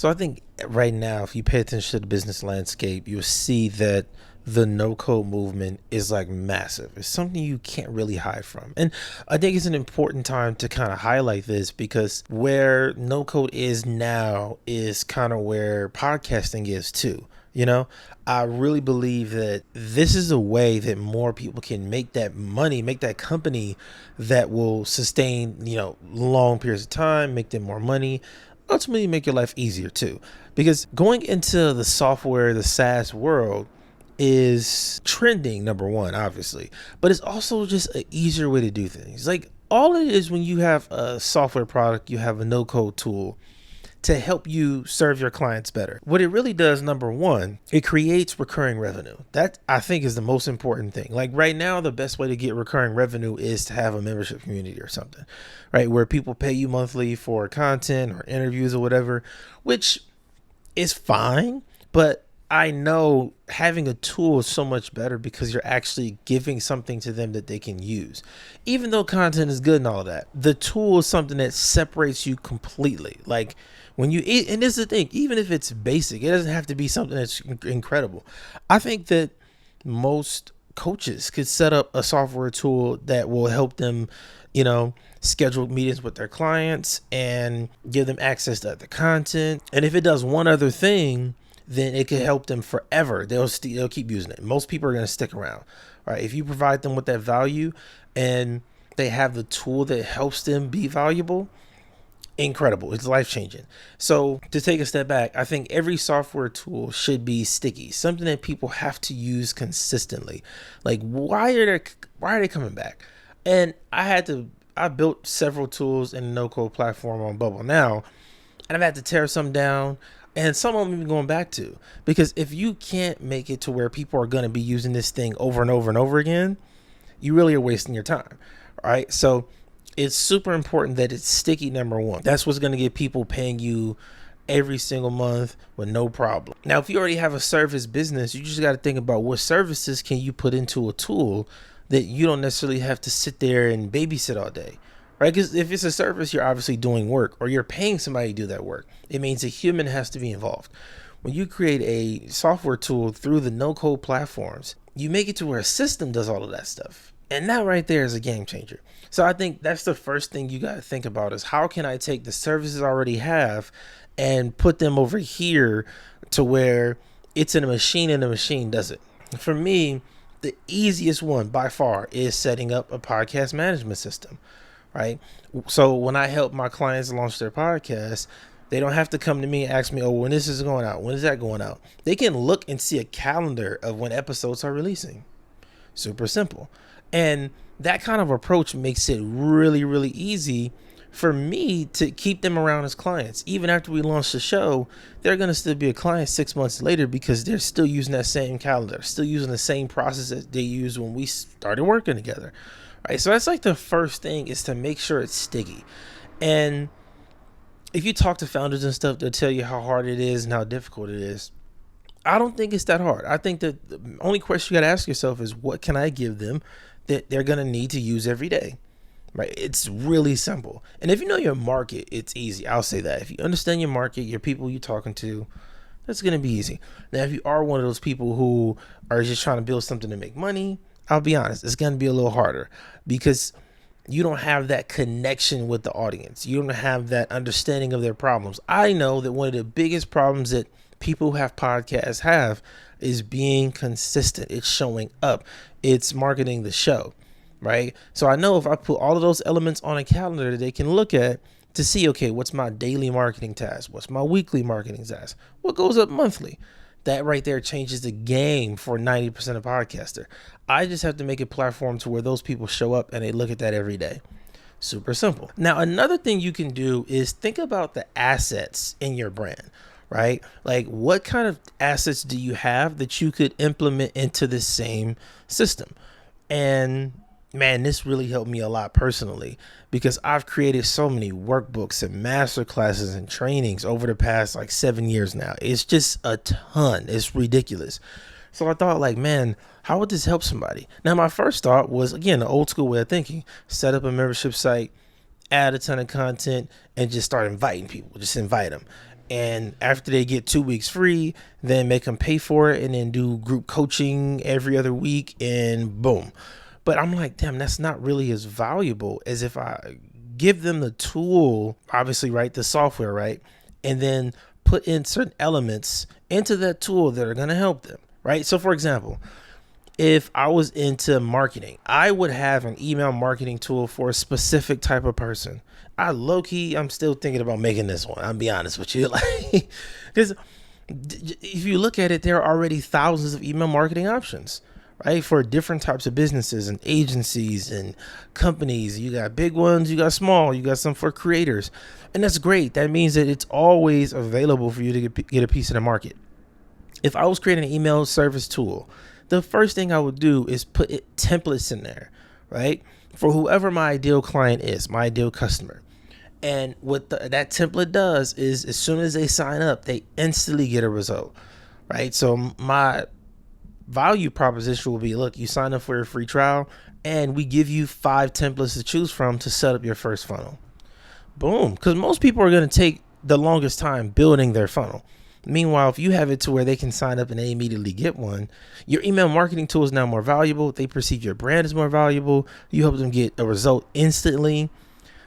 So I think right now, if you pay attention to the business landscape, you'll see that the no code movement is like massive. It's something you can't really hide from. And I think it's an important time to kind of highlight this because where no code is now is kind of where podcasting is too. You know, I really believe that this is a way that more people can make that money, make that company that will sustain, long periods of time, make them more money, ultimately make your life easier too. Because going into the software, the SaaS world is trending, number one, obviously, but it's also just an easier way to do things. Like all it is when you have a software product, you have a no code tool to help you serve your clients better. What it really does, number one, it creates recurring revenue. That I think is the most important thing. Like right now, the best way to get recurring revenue is to have a membership community or something, right? Where people pay you monthly for content or interviews or whatever, which is fine. But I know having a tool is so much better because you're actually giving something to them that they can use. Even though content is good and all of that, the tool is something that separates you completely. Like when you eat, and this is the thing, even if it's basic, it doesn't have to be something that's incredible. I think that most coaches could set up a software tool that will help them, schedule meetings with their clients and give them access to other content. And if it does one other thing, then it could help them forever. They'll keep using it. Most people are going to stick around, right? If you provide them with that value and they have the tool that helps them be valuable, incredible. It's life-changing. So to take a step back, I think every software tool should be sticky, something that people have to use consistently. Like why are they coming back? And I built several tools in the no-code platform on Bubble now, and I've had to tear some down. And some of them even going back to, because if you can't make it to where people are going to be using this thing over and over and over again, you really are wasting your time. Right. So it's super important that it's sticky, number one. That's what's going to get people paying you every single month with no problem. Now, if you already have a service business, you just got to think about what services can you put into a tool that you don't necessarily have to sit there and babysit all day. Right? Because if it's a service, you're obviously doing work or you're paying somebody to do that work. It means a human has to be involved. When you create a software tool through the no-code platforms, you make it to where a system does all of that stuff. And that right there is a game changer. So I think that's the first thing you got to think about is how can I take the services I already have and put them over here to where it's in a machine and the machine does it. For me, the easiest one by far is setting up a podcast management system. Right. So when I help my clients launch their podcast, they don't have to come to me and ask me, oh, when this is going out, when is that going out? They can look and see a calendar of when episodes are releasing. Super simple. And that kind of approach makes it really, really easy for me to keep them around as clients. Even after we launch the show, they're going to still be a client 6 months later because they're still using that same calendar, still using the same process that they used when we started working together. Right, so that's like the first thing is to make sure it's sticky. And if you talk to founders and stuff, they'll tell you how hard it is and how difficult it is. I don't think it's that hard. I think that the only question you got to ask yourself is what can I give them that they're going to need to use every day? Right, it's really simple. And if you know your market, it's easy. I'll say that. If you understand your market, your people you're talking to, that's going to be easy. Now, if you are one of those people who are just trying to build something to make money, I'll be honest, it's going to be a little harder because you don't have that connection with the audience. You don't have that understanding of their problems. I know that one of the biggest problems that people who have podcasts have is being consistent. It's showing up. It's marketing the show, right? So I know if I put all of those elements on a calendar that they can look at to see, okay, what's my daily marketing task? What's my weekly marketing task? What goes up monthly? That right there changes the game for 90% of podcaster. I just have to make a platform to where those people show up and they look at that every day. Super simple. Now, another thing you can do is think about the assets in your brand, right? Like what kind of assets do you have that you could implement into the same system? And man, this really helped me a lot personally because I've created so many workbooks and master classes and trainings over the past like 7 years now. It's just a ton. It's ridiculous. So I thought like, man, how would this help somebody? Now, my first thought was, again, the old school way of thinking, set up a membership site, add a ton of content and just start inviting people, just invite them. And after they get 2 weeks free, then make them pay for it and then do group coaching every other week and boom. But I'm like, damn, that's not really as valuable as if I give them the tool, obviously, right? The software, right? And then put in certain elements into that tool that are going to help them, right? So for example, if I was into marketing, I would have an email marketing tool for a specific type of person. I'm still thinking about making this one. I'll be honest with you. Like, because if you look at it, there are already thousands of email marketing options, right? For different types of businesses and agencies and companies. You got big ones, you got small, you got some for creators. And that's great. That means that it's always available for you to get a piece of the market. If I was creating an email service tool, the first thing I would do is put templates in there, right? For whoever my ideal client is, my ideal customer. And what that template does is as soon as they sign up, they instantly get a result, right? So my value proposition will be, look, you sign up for a free trial and we give you 5 templates to choose from to set up your first funnel. Boom. Because most people are going to take the longest time building their funnel. Meanwhile, if you have it to where they can sign up and they immediately get one, your email marketing tool is now more valuable. They perceive your brand as more valuable. You help them get a result instantly.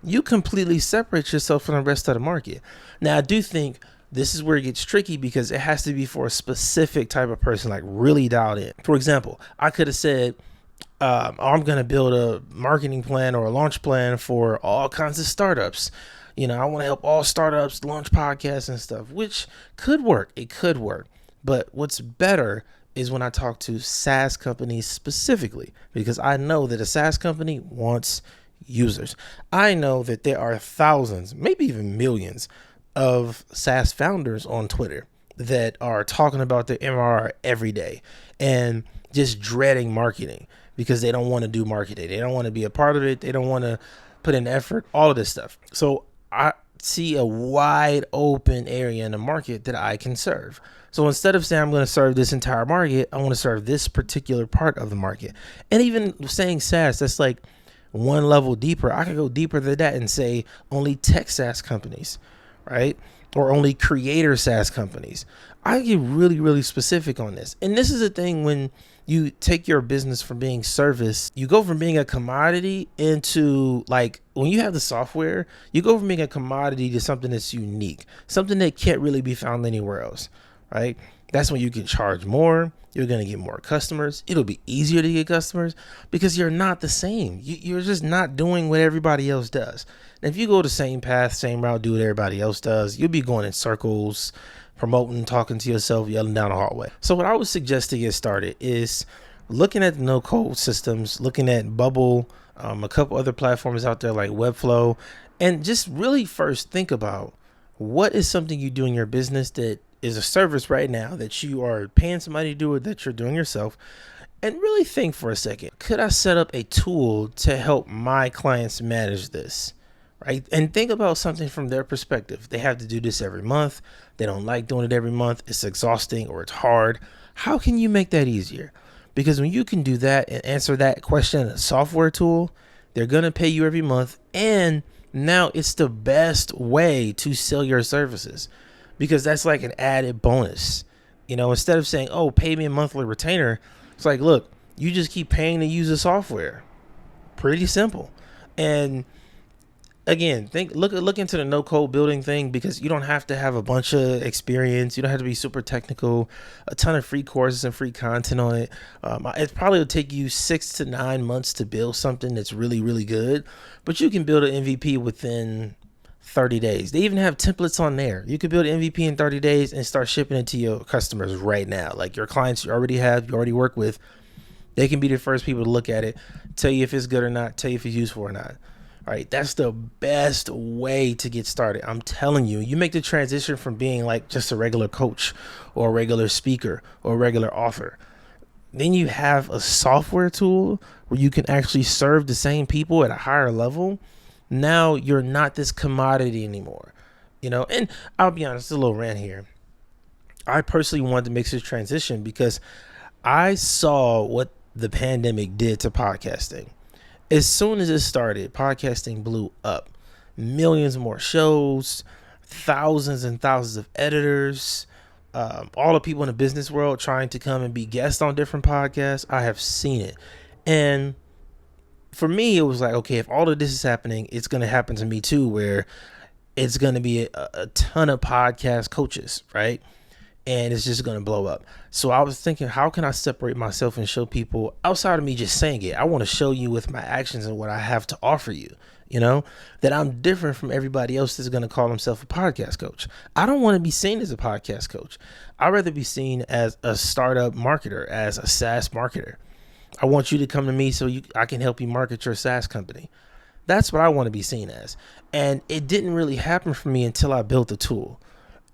You completely separate yourself from the rest of the market. Now, I do think this is where it gets tricky because it has to be for a specific type of person, like really dialed in. For example, I could have said, I'm going to build a marketing plan or a launch plan for all kinds of startups. I want to help all startups launch podcasts and stuff, which could work. It could work. But what's better is when I talk to SaaS companies specifically, because I know that a SaaS company wants users. I know that there are thousands, maybe even millions of SaaS founders on Twitter that are talking about their MRR every day and just dreading marketing because they don't want to do marketing. They don't want to be a part of it. They don't want to put in effort, all of this stuff. So I see a wide open area in the market that I can serve. So instead of saying I'm going to serve this entire market, I want to serve this particular part of the market. And even saying SaaS, that's like one level deeper. I could go deeper than that and say only tech SaaS companies, right? Or only creator SaaS companies. I get really, really specific on this. And this is the thing when you take your business from being service, you go from being a commodity into, like, when you have the software, you go from being a commodity to something that's unique, something that can't really be found anywhere else, right? That's when you can charge more. You're going to get more customers. It'll be easier to get customers because you're not the same. You're just not doing what everybody else does. And if you go the same path, same route, do what everybody else does, you'll be going in circles, promoting, talking to yourself, yelling down the hallway. So what I would suggest to get started is looking at the no-code systems, looking at Bubble, a couple other platforms out there like Webflow, and just really first think about what is something you do in your business that is a service right now that you are paying somebody to do it, that you're doing yourself, and really think for a second, could I set up a tool to help my clients manage this? Right? And think about something from their perspective. They have to do this every month. They don't like doing it every month. It's exhausting or it's hard. How can you make that easier? Because when you can do that and answer that question in a software tool, they're going to pay you every month. And now it's the best way to sell your services because that's like an added bonus. Instead of saying, oh, pay me a monthly retainer, it's like, look, you just keep paying to use the software. Pretty simple. And again, look into the no-code building thing because you don't have to have a bunch of experience. You don't have to be super technical. A ton of free courses and free content on it. It probably will take you 6 to 9 months to build something that's really, really good, but you can build an MVP within 30 days. They even have templates on there. You could build an MVP in 30 days and start shipping it to your customers right now. Like your clients you already work with, they can be the first people to look at it, tell you if it's good or not, tell you if it's useful or not. All right, that's the best way to get started. I'm telling you, you make the transition from being like just a regular coach or a regular speaker or a regular author. Then you have a software tool where you can actually serve the same people at a higher level. Now you're not this commodity anymore, and I'll be honest, a little rant here. I personally wanted to make this transition because I saw what the pandemic did to podcasting. As soon as it started, podcasting blew up. Millions more shows, thousands and thousands of editors, all the people in the business world trying to come and be guests on different podcasts. I have seen it. And for me, it was like, okay, if all of this is happening, it's going to happen to me too, where it's going to be a ton of podcast coaches, right? And it's just going to blow up. So I was thinking, how can I separate myself and show people outside of me just saying it? I want to show you with my actions and what I have to offer you, that I'm different from everybody else that's going to call himself a podcast coach. I don't want to be seen as a podcast coach. I'd rather be seen as a startup marketer, as a SaaS marketer. I want you to come to me so I can help you market your SaaS company. That's what I want to be seen as. And it didn't really happen for me until I built the tool,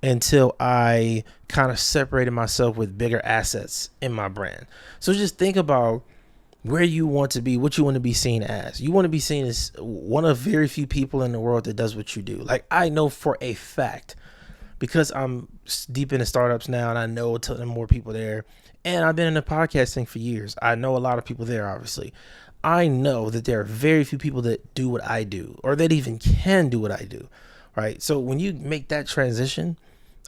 until I kind of separated myself with bigger assets in my brand. So just think about where you want to be, what you want to be seen as. You want to be seen as one of very few people in the world that does what you do. Like, I know for a fact, because I'm deep into startups now and I know more people there, and I've been in the podcasting for years. I know a lot of people there, obviously. I know that there are very few people that do what I do, or that even can do what I do, right? So when you make that transition,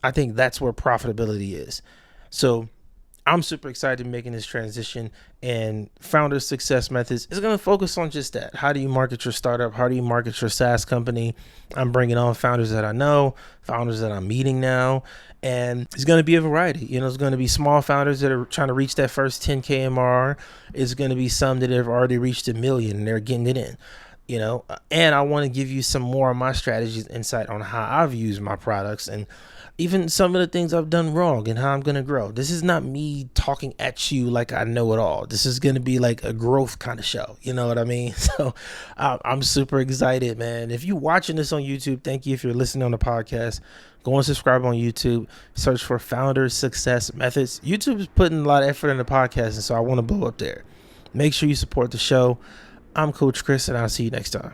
I think that's where profitability is. So I'm super excited making this transition, and Founder Success Methods is going to focus on just that. How do you market your startup? How do you market your SaaS company? I'm bringing on founders that I know, founders that I'm meeting now, and it's going to be a variety. It's going to be small founders that are trying to reach that first 10K MRR. It's going to be some that have already reached $1 million and they're getting it in. And I want to give you some more of my strategies, insight on how I've used my products, and even some of the things I've done wrong and how I'm going to grow. This is not me talking at you like I know it all. This is going to be like a growth kind of show. You know what I mean? So I'm super excited, man. If you're watching this on YouTube, thank you. If you're listening on the podcast, go and subscribe on YouTube. Search for Founder Success Methods. YouTube is putting a lot of effort in the podcast, and so I want to blow up there. Make sure you support the show. I'm Coach Chris, and I'll see you next time.